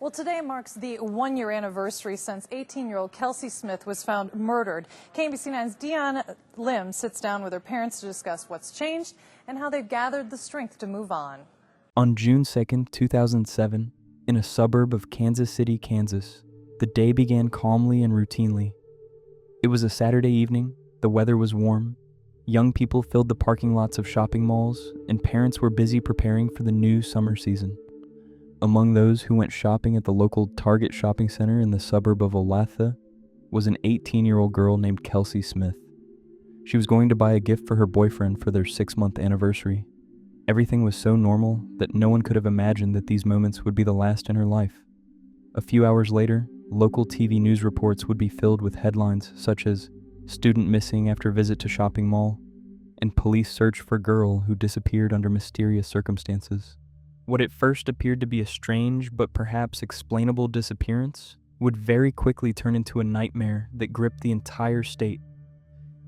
Well, today marks the one-year anniversary since 18-year-old Kelsey Smith was found murdered. KBC9's Dion Lim sits down with her parents to discuss what's changed and how they've gathered the strength to move on. On June 2nd, 2007, in a suburb of Kansas City, Kansas, the day began calmly and routinely. It was a Saturday evening, the weather was warm, young people filled the parking lots of shopping malls, and parents were busy preparing for the new summer season. Among those who went shopping at the local Target shopping center in the suburb of Olathe was an 18-year-old girl named Kelsey Smith. She was going to buy a gift for her boyfriend for their 6-month anniversary. Everything was so normal that no one could have imagined that these moments would be the last in her life. A few hours later, local TV news reports would be filled with headlines such as "Student missing after visit to shopping mall" and "Police search for girl who disappeared under mysterious circumstances." What at first appeared to be a strange but perhaps explainable disappearance would very quickly turn into a nightmare that gripped the entire state.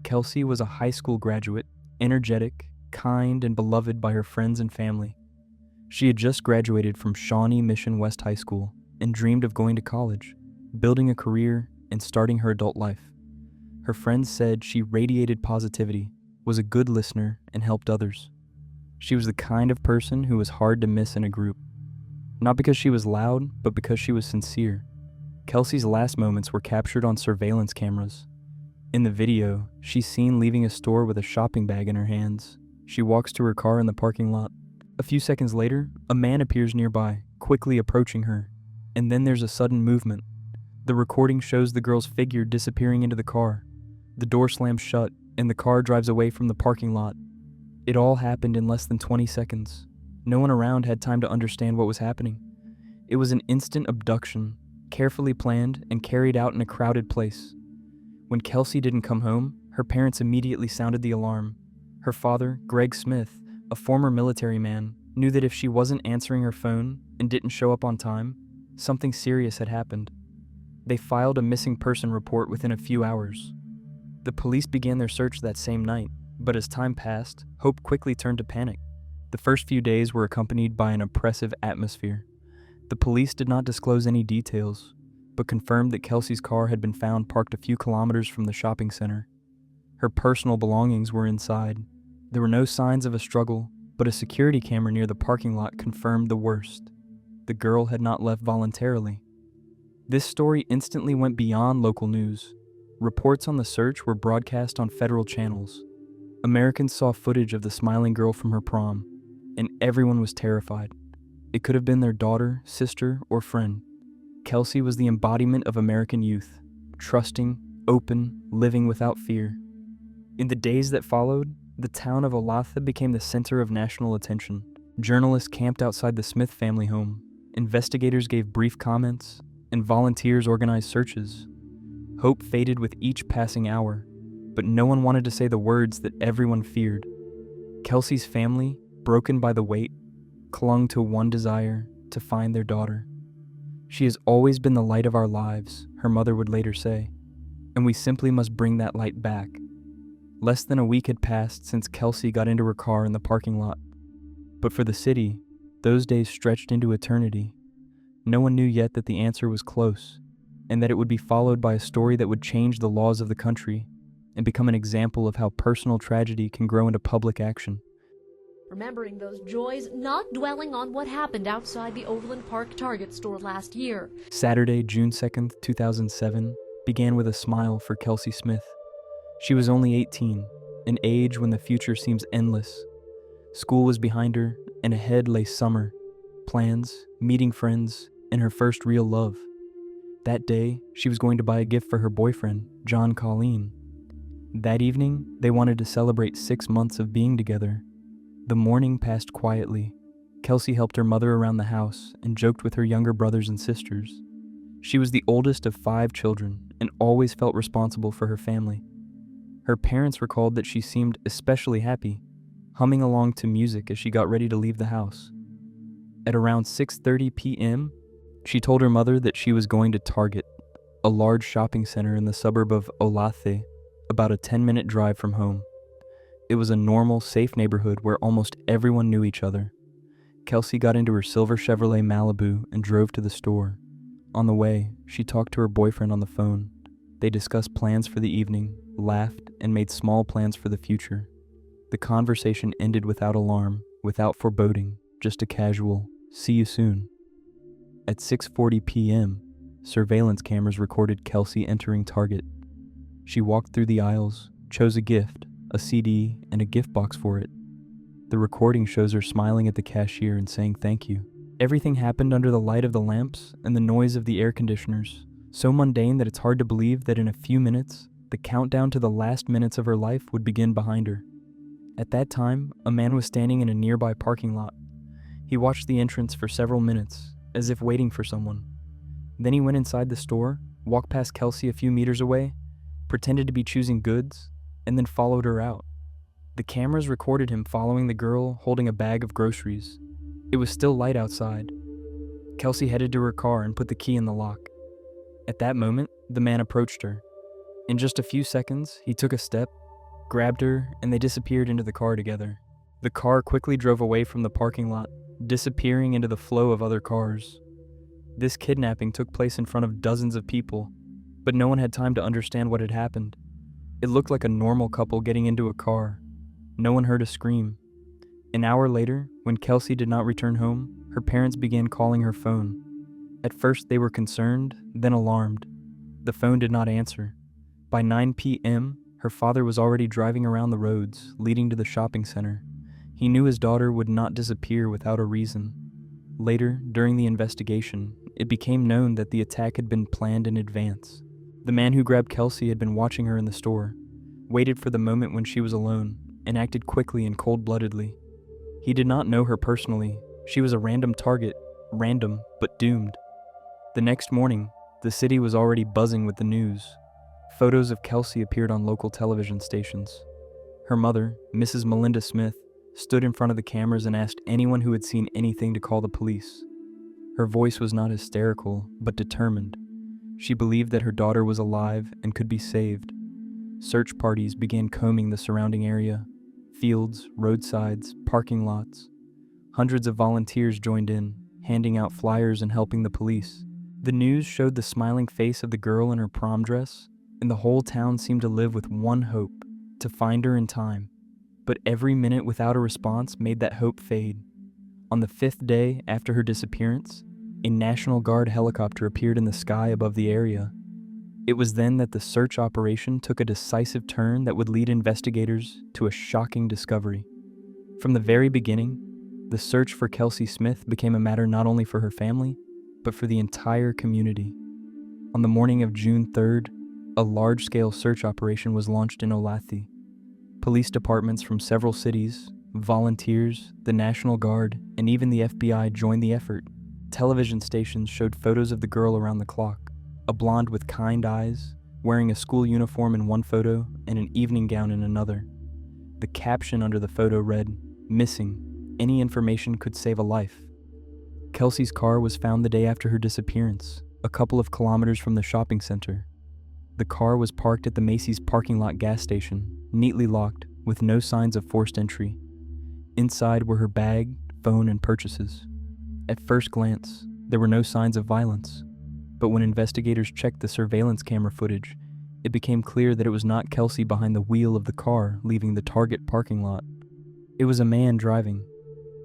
Kelsey was a high school graduate, energetic, kind, and beloved by her friends and family. She had just graduated from Shawnee Mission West High School and dreamed of going to college, building a career, and starting her adult life. Her friends said she radiated positivity, was a good listener, and helped others. She was the kind of person who was hard to miss in a group. Not because she was loud, but because she was sincere. Kelsey's last moments were captured on surveillance cameras. In the video, she's seen leaving a store with a shopping bag in her hands. She walks to her car in the parking lot. A few seconds later, a man appears nearby, quickly approaching her, and then there's a sudden movement. The recording shows the girl's figure disappearing into the car. The door slams shut, and the car drives away from the parking lot. It all happened in less than 20 seconds. No one around had time to understand what was happening. It was an instant abduction, carefully planned and carried out in a crowded place. When Kelsey didn't come home, her parents immediately sounded the alarm. Her father, Greg Smith, a former military man, knew that if she wasn't answering her phone and didn't show up on time, something serious had happened. They filed a missing person report within a few hours. The police began their search that same night. But as time passed, hope quickly turned to panic. The first few days were accompanied by an oppressive atmosphere. The police did not disclose any details, but confirmed that Kelsey's car had been found parked a few kilometers from the shopping center. Her personal belongings were inside. There were no signs of a struggle, but a security camera near the parking lot confirmed the worst. The girl had not left voluntarily. This story instantly went beyond local news. Reports on the search were broadcast on federal channels. Americans saw footage of the smiling girl from her prom, and everyone was terrified. It could have been their daughter, sister, or friend. Kelsey was the embodiment of American youth, trusting, open, living without fear. In the days that followed, the town of Olathe became the center of national attention. Journalists camped outside the Smith family home, investigators gave brief comments, and volunteers organized searches. Hope faded with each passing hour, but no one wanted to say the words that everyone feared. Kelsey's family, broken by the wait, clung to one desire: to find their daughter. "She has always been the light of our lives," her mother would later say, "and we simply must bring that light back." Less than a week had passed since Kelsey got into her car in the parking lot. But for the city, those days stretched into eternity. No one knew yet that the answer was close, and that it would be followed by a story that would change the laws of the country and become an example of how personal tragedy can grow into public action. Remembering those joys, not dwelling on what happened outside the Overland Park Target store last year. Saturday, June 2nd, 2007, began with a smile for Kelsey Smith. She was only 18, an age when the future seems endless. School was behind her, and ahead lay summer, plans, meeting friends, and her first real love. That day, she was going to buy a gift for her boyfriend, John Colleen. That evening, they wanted to celebrate 6 months of being together. The morning passed quietly. Kelsey helped her mother around the house and joked with her younger brothers and sisters. She was the oldest of 5 children and always felt responsible for her family. Her parents recalled that she seemed especially happy, humming along to music as she got ready to leave the house. At around 6:30 p.m., she told her mother that she was going to Target, a large shopping center in the suburb of Olathe, about a 10-minute drive from home. It was a normal, safe neighborhood where almost everyone knew each other. Kelsey got into her silver Chevrolet Malibu and drove to the store. On the way, she talked to her boyfriend on the phone. They discussed plans for the evening, laughed, and made small plans for the future. The conversation ended without alarm, without foreboding, just a casual, "See you soon." At 6:40 p.m., surveillance cameras recorded Kelsey entering Target. She walked through the aisles, chose a gift, a CD, and a gift box for it. The recording shows her smiling at the cashier and saying thank you. Everything happened under the light of the lamps and the noise of the air conditioners, so mundane that it's hard to believe that in a few minutes, the countdown to the last minutes of her life would begin behind her. At that time, a man was standing in a nearby parking lot. He watched the entrance for several minutes, as if waiting for someone. Then he went inside the store, walked past Kelsey a few meters away, pretended to be choosing goods, and then followed her out. The cameras recorded him following the girl holding a bag of groceries. It was still light outside. Kelsey headed to her car and put the key in the lock. At that moment, the man approached her. In just a few seconds, he took a step, grabbed her, and they disappeared into the car together. The car quickly drove away from the parking lot, disappearing into the flow of other cars. This kidnapping took place in front of dozens of people, but no one had time to understand what had happened. It looked like a normal couple getting into a car. No one heard a scream. An hour later, when Kelsey did not return home, her parents began calling her phone. At first they were concerned, then alarmed. The phone did not answer. By 9 p.m., her father was already driving around the roads leading to the shopping center. He knew his daughter would not disappear without a reason. Later, during the investigation, it became known that the attack had been planned in advance. The man who grabbed Kelsey had been watching her in the store, waited for the moment when she was alone, and acted quickly and cold-bloodedly. He did not know her personally. She was a random target, random but doomed. The next morning, the city was already buzzing with the news. Photos of Kelsey appeared on local television stations. Her mother, Mrs. Melinda Smith, stood in front of the cameras and asked anyone who had seen anything to call the police. Her voice was not hysterical, but determined. She believed that her daughter was alive and could be saved. Search parties began combing the surrounding area. Fields, roadsides, parking lots. Hundreds of volunteers joined in, handing out flyers and helping the police. The news showed the smiling face of the girl in her prom dress, and the whole town seemed to live with one hope, to find her in time. But every minute without a response made that hope fade. On the 5th day after her disappearance, a National Guard helicopter appeared in the sky above the area. It was then that the search operation took a decisive turn that would lead investigators to a shocking discovery. From the very beginning, the search for Kelsey Smith became a matter not only for her family, but for the entire community. On the morning of June 3rd, a large-scale search operation was launched in Olathe. Police departments from several cities, volunteers, the National Guard, and even the FBI joined the effort. Television stations showed photos of the girl around the clock, a blonde with kind eyes, wearing a school uniform in one photo and an evening gown in another. The caption under the photo read, "Missing. Any information could save a life." Kelsey's car was found the day after her disappearance, a couple of kilometers from the shopping center. The car was parked at the Macy's parking lot gas station, neatly locked, with no signs of forced entry. Inside were her bag, phone, and purchases. At first glance, there were no signs of violence, but when investigators checked the surveillance camera footage, it became clear that it was not Kelsey behind the wheel of the car leaving the Target parking lot. It was a man driving.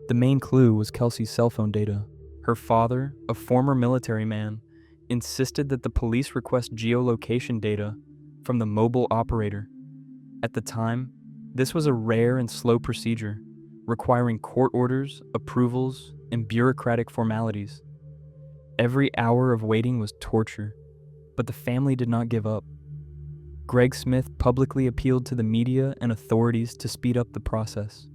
The main clue was Kelsey's cell phone data. Her father, a former military man, insisted that the police request geolocation data from the mobile operator. At the time, this was a rare and slow procedure, requiring court orders, approvals, and bureaucratic formalities. Every hour of waiting was torture, but the family did not give up. Greg Smith publicly appealed to the media and authorities to speed up the process.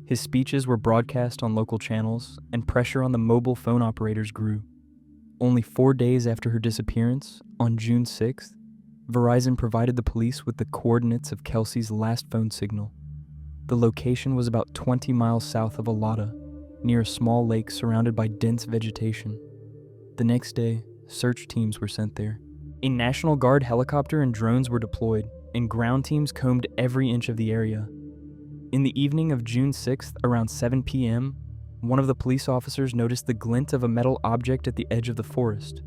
His speeches were broadcast on local channels, and pressure on the mobile phone operators grew. Only 4 days after her disappearance, on June 6th, Verizon provided the police with the coordinates of Kelsey's last phone signal. The location was about 20 miles south of Alata, near a small lake surrounded by dense vegetation. The next day, search teams were sent there. A National Guard helicopter and drones were deployed, and ground teams combed every inch of the area. In the evening of June 6th, around 7 p.m., one of the police officers noticed the glint of a metal object at the edge of the forest.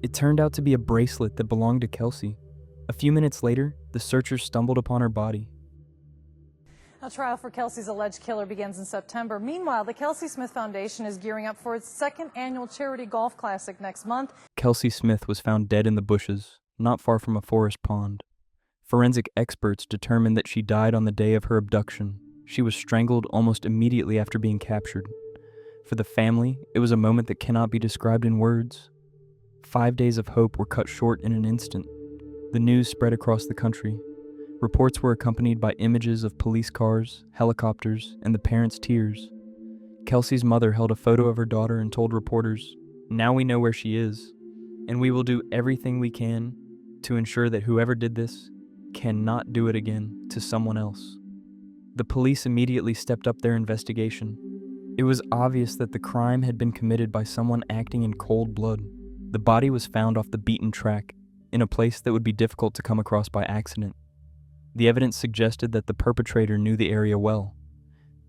It turned out to be a bracelet that belonged to Kelsey. A few minutes later, the searchers stumbled upon her body. A trial for Kelsey's alleged killer begins in September. Meanwhile, the Kelsey Smith Foundation is gearing up for its second annual charity golf classic next month. Kelsey Smith was found dead in the bushes, not far from a forest pond. Forensic experts determined that she died on the day of her abduction. She was strangled almost immediately after being captured. For the family, it was a moment that cannot be described in words. 5 days of hope were cut short in an instant. The news spread across the country. Reports were accompanied by images of police cars, helicopters, and the parents' tears. Kelsey's mother held a photo of her daughter and told reporters, "Now we know where she is, and we will do everything we can to ensure that whoever did this cannot do it again to someone else." The police immediately stepped up their investigation. It was obvious that the crime had been committed by someone acting in cold blood. The body was found off the beaten track, in a place that would be difficult to come across by accident. The evidence suggested that the perpetrator knew the area well.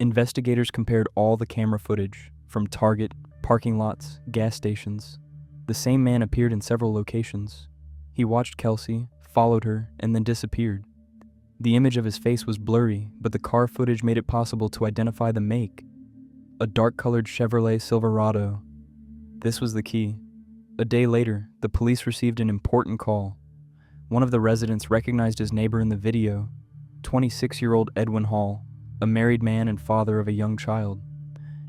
Investigators compared all the camera footage, from Target, parking lots, gas stations. The same man appeared in several locations. He watched Kelsey, followed her, and then disappeared. The image of his face was blurry, but the car footage made it possible to identify the make. A dark-colored Chevrolet Silverado. This was the key. A day later, the police received an important call. One of the residents recognized his neighbor in the video, 26-year-old Edwin Hall, a married man and father of a young child.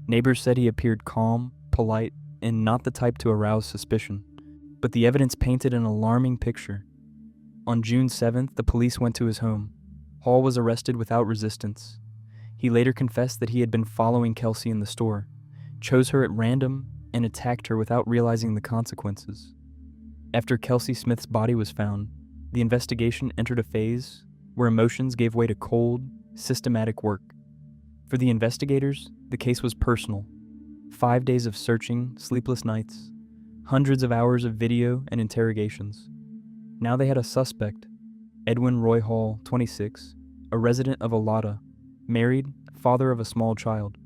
Neighbors said he appeared calm, polite, and not the type to arouse suspicion. But the evidence painted an alarming picture. On June 7th, the police went to his home. Hall was arrested without resistance. He later confessed that he had been following Kelsey in the store, chose her at random, and attacked her without realizing the consequences. After Kelsey Smith's body was found, the investigation entered a phase where emotions gave way to cold, systematic work. For the investigators, the case was personal. 5 days of searching, sleepless nights, hundreds of hours of video and interrogations. Now they had a suspect, Edwin Roy Hall, 26, a resident of Alata, married, father of a small child.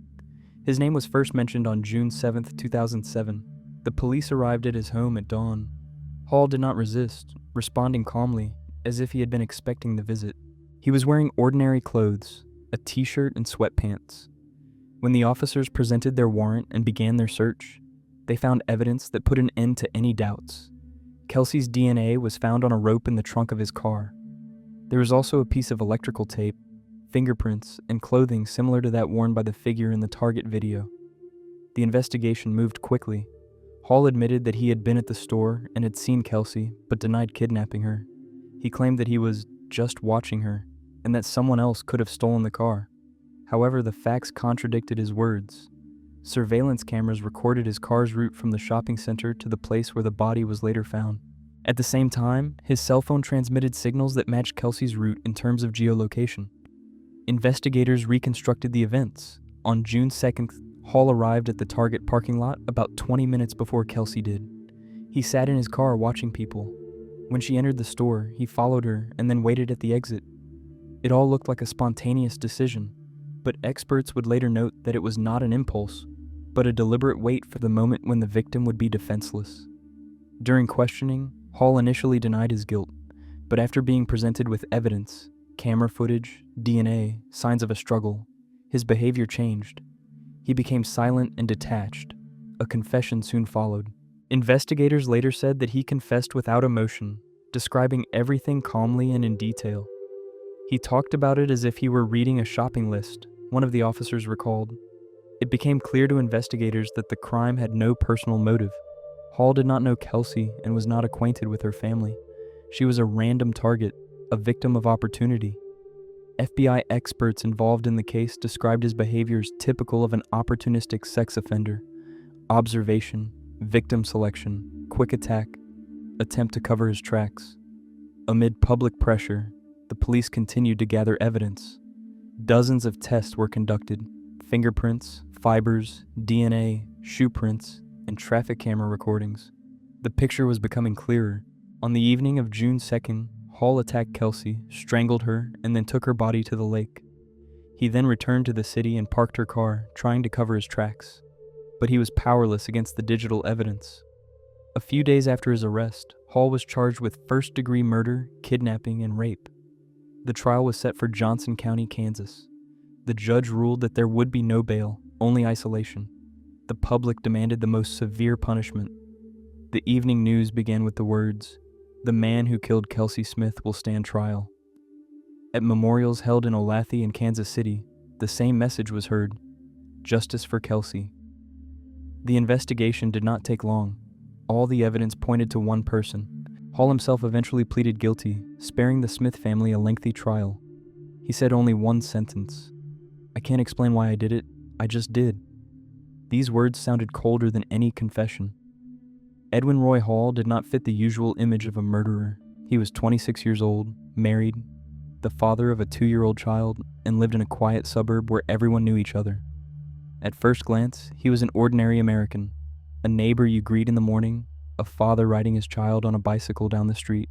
His name was first mentioned on June 7, 2007. The police arrived at his home at dawn. Hall did not resist, responding calmly, as if he had been expecting the visit. He was wearing ordinary clothes, a t-shirt and sweatpants. When the officers presented their warrant and began their search, they found evidence that put an end to any doubts. Kelsey's DNA was found on a rope in the trunk of his car. There was also a piece of electrical tape, fingerprints, and clothing similar to that worn by the figure in the Target video. The investigation moved quickly. Hall admitted that he had been at the store and had seen Kelsey, but denied kidnapping her. He claimed that he was just watching her, and that someone else could have stolen the car. However, the facts contradicted his words. Surveillance cameras recorded his car's route from the shopping center to the place where the body was later found. At the same time, his cell phone transmitted signals that matched Kelsey's route in terms of geolocation. Investigators reconstructed the events. On June 2nd, Hall arrived at the Target parking lot about 20 minutes before Kelsey did. He sat in his car watching people. When she entered the store, he followed her and then waited at the exit. It all looked like a spontaneous decision, but experts would later note that it was not an impulse, but a deliberate wait for the moment when the victim would be defenseless. During questioning, Hall initially denied his guilt, but after being presented with evidence, camera footage, DNA, signs of a struggle, his behavior changed. He became silent and detached. A confession soon followed. Investigators later said that he confessed without emotion, describing everything calmly and in detail. He talked about it as if he were reading a shopping list, one of the officers recalled. It became clear to investigators that the crime had no personal motive. Hall did not know Kelsey and was not acquainted with her family. She was a random target, a victim of opportunity. FBI experts involved in the case described his behavior as typical of an opportunistic sex offender. Observation, victim selection, quick attack, attempt to cover his tracks. Amid public pressure, the police continued to gather evidence. Dozens of tests were conducted: fingerprints, fibers, DNA, shoe prints, and traffic camera recordings. The picture was becoming clearer. On the evening of June 2nd, Hall attacked Kelsey, strangled her, and then took her body to the lake. He then returned to the city and parked her car, trying to cover his tracks. But he was powerless against the digital evidence. A few days after his arrest, Hall was charged with first-degree murder, kidnapping, and rape. The trial was set for Johnson County, Kansas. The judge ruled that there would be no bail, only isolation. The public demanded the most severe punishment. The evening news began with the words, "The man who killed Kelsey Smith will stand trial." At memorials held in Olathe and Kansas City, the same message was heard, justice for Kelsey. The investigation did not take long. All the evidence pointed to one person. Hall himself eventually pleaded guilty, sparing the Smith family a lengthy trial. He said only one sentence, "I can't explain why I did it, I just did." These words sounded colder than any confession. Edwin Roy Hall did not fit the usual image of a murderer. He was 26 years old, married, the father of a 2-year-old child, and lived in a quiet suburb where everyone knew each other. At first glance, he was an ordinary American, a neighbor you greet in the morning, a father riding his child on a bicycle down the street.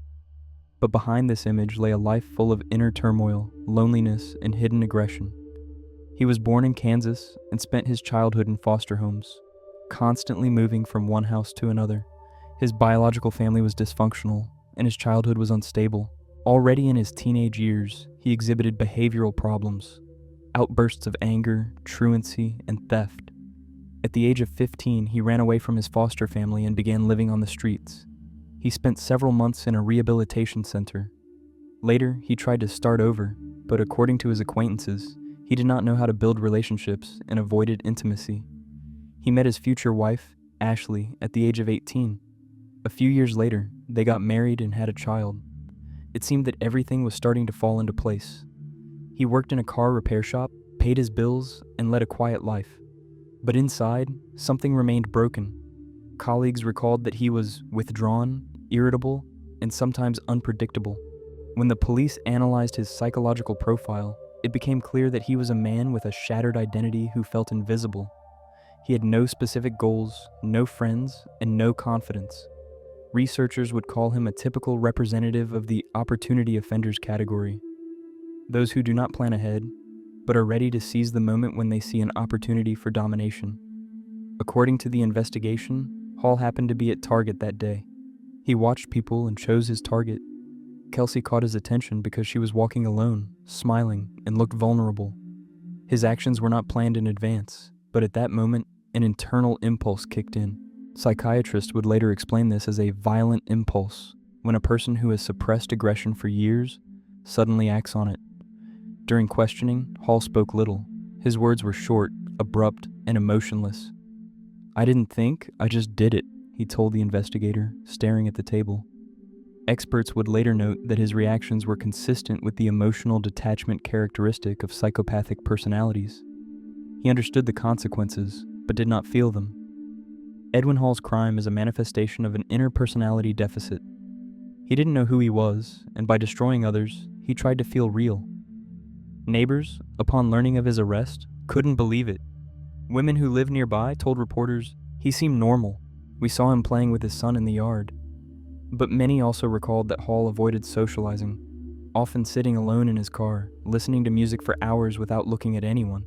But behind this image lay a life full of inner turmoil, loneliness, and hidden aggression. He was born in Kansas and spent his childhood in foster homes, constantly moving from one house to another. His biological family was dysfunctional, and his childhood was unstable. Already in his teenage years, he exhibited behavioral problems, outbursts of anger, truancy, and theft. At the age of 15, he ran away from his foster family and began living on the streets. He spent several months in a rehabilitation center. Later, he tried to start over, but according to his acquaintances, he did not know how to build relationships and avoided intimacy. He met his future wife, Ashley, at the age of 18. A few years later, they got married and had a child. It seemed that everything was starting to fall into place. He worked in a car repair shop, paid his bills, and led a quiet life. But inside, something remained broken. Colleagues recalled that he was withdrawn, irritable, and sometimes unpredictable. When the police analyzed his psychological profile, it became clear that he was a man with a shattered identity who felt invisible. He had no specific goals, no friends, and no confidence. Researchers would call him a typical representative of the opportunity offenders category. Those who do not plan ahead, but are ready to seize the moment when they see an opportunity for domination. According to the investigation, Hall happened to be at Target that day. He watched people and chose his target. Kelsey caught his attention because she was walking alone, smiling, and looked vulnerable. His actions were not planned in advance, but at that moment, an internal impulse kicked in. Psychiatrists would later explain this as a violent impulse, when a person who has suppressed aggression for years suddenly acts on it. During questioning, Hall spoke little. His words were short, abrupt, and emotionless. "I didn't think, I just did it," he told the investigator, staring at the table. Experts would later note that his reactions were consistent with the emotional detachment characteristic of psychopathic personalities. He understood the consequences, but did not feel them. Edwin Hall's crime is a manifestation of an inner personality deficit. He didn't know who he was, and by destroying others, he tried to feel real. Neighbors, upon learning of his arrest, couldn't believe it. Women who lived nearby told reporters, "He seemed normal. We saw him playing with his son in the yard." But many also recalled that Hall avoided socializing, often sitting alone in his car, listening to music for hours without looking at anyone.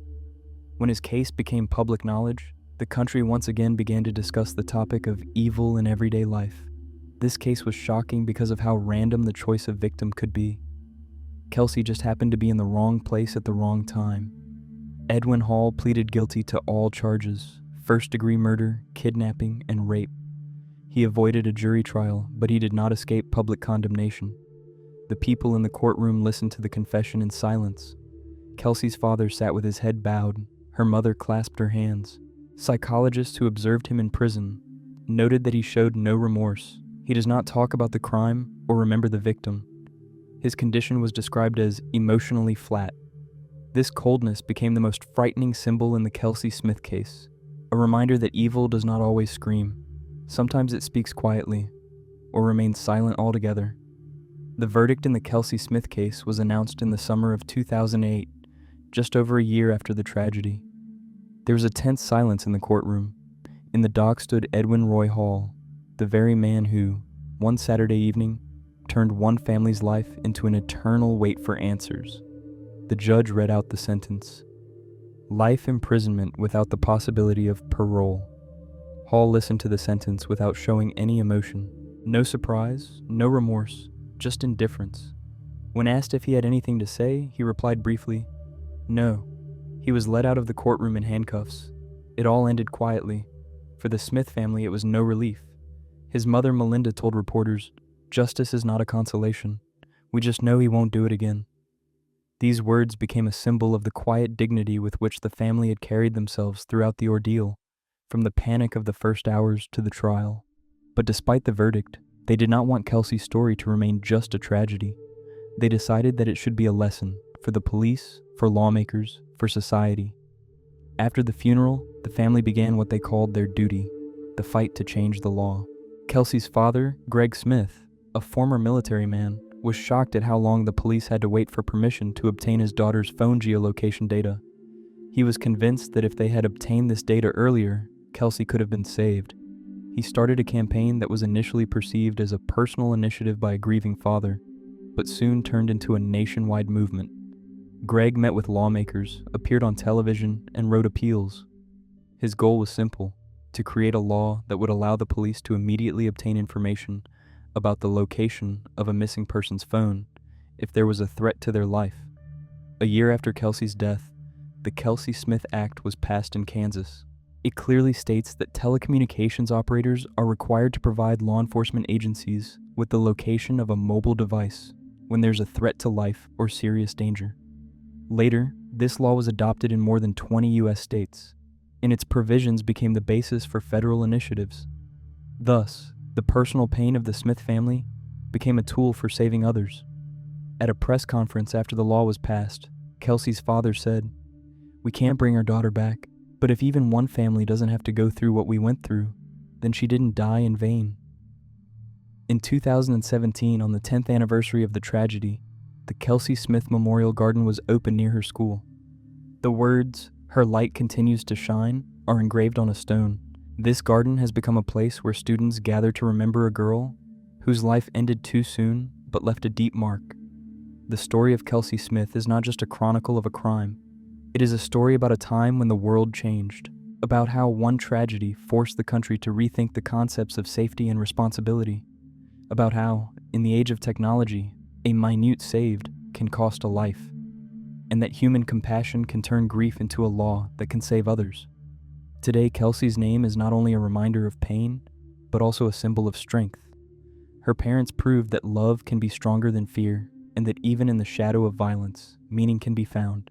When his case became public knowledge, the country once again began to discuss the topic of evil in everyday life. This case was shocking because of how random the choice of victim could be. Kelsey just happened to be in the wrong place at the wrong time. Edwin Hall pleaded guilty to all charges: first-degree murder, kidnapping, and rape. He avoided a jury trial, but he did not escape public condemnation. The people in the courtroom listened to the confession in silence. Kelsey's father sat with his head bowed. Her mother clasped her hands. Psychologists who observed him in prison noted that he showed no remorse. He does not talk about the crime or remember the victim. His condition was described as emotionally flat. This coldness became the most frightening symbol in the Kelsey Smith case, a reminder that evil does not always scream. Sometimes it speaks quietly, or remains silent altogether. The verdict in the Kelsey Smith case was announced in the summer of 2008, just over a year after the tragedy. There was a tense silence in the courtroom. In the dock stood Edwin Roy Hall, the very man who, one Saturday evening, turned one family's life into an eternal wait for answers. The judge read out the sentence: life imprisonment without the possibility of parole. Hall listened to the sentence without showing any emotion. No surprise, no remorse, just indifference. When asked if he had anything to say, he replied briefly, "No." He was led out of the courtroom in handcuffs. It all ended quietly. For the Smith family, it was no relief. His mother, Melinda, told reporters, "Justice is not a consolation. We just know he won't do it again." These words became a symbol of the quiet dignity with which the family had carried themselves throughout the ordeal, from the panic of the first hours to the trial. But despite the verdict, they did not want Kelsey's story to remain just a tragedy. They decided that it should be a lesson for the police, for lawmakers, for society. After the funeral, the family began what they called their duty, the fight to change the law. Kelsey's father, Greg Smith, a former military man, was shocked at how long the police had to wait for permission to obtain his daughter's phone geolocation data. He was convinced that if they had obtained this data earlier, Kelsey could have been saved. He started a campaign that was initially perceived as a personal initiative by a grieving father, but soon turned into a nationwide movement. Greg met with lawmakers, appeared on television, and wrote appeals. His goal was simple: to create a law that would allow the police to immediately obtain information about the location of a missing person's phone if there was a threat to their life. A year after Kelsey's death, the Kelsey-Smith Act was passed in Kansas. It clearly states that telecommunications operators are required to provide law enforcement agencies with the location of a mobile device when there's a threat to life or serious danger. Later, this law was adopted in more than 20 U.S. states, and its provisions became the basis for federal initiatives. Thus, the personal pain of the Smith family became a tool for saving others. At a press conference after the law was passed, Kelsey's father said, "We can't bring our daughter back, but if even one family doesn't have to go through what we went through, then she didn't die in vain." In 2017, on the 10th anniversary of the tragedy, the Kelsey Smith Memorial Garden was opened near her school. The words, "Her light continues to shine," are engraved on a stone. This garden has become a place where students gather to remember a girl whose life ended too soon but left a deep mark. The story of Kelsey Smith is not just a chronicle of a crime. It is a story about a time when the world changed, about how one tragedy forced the country to rethink the concepts of safety and responsibility, about how, in the age of technology, a minute saved can cost a life, and that human compassion can turn grief into a law that can save others. Today, Kelsey's name is not only a reminder of pain, but also a symbol of strength. Her parents proved that love can be stronger than fear, and that even in the shadow of violence, meaning can be found.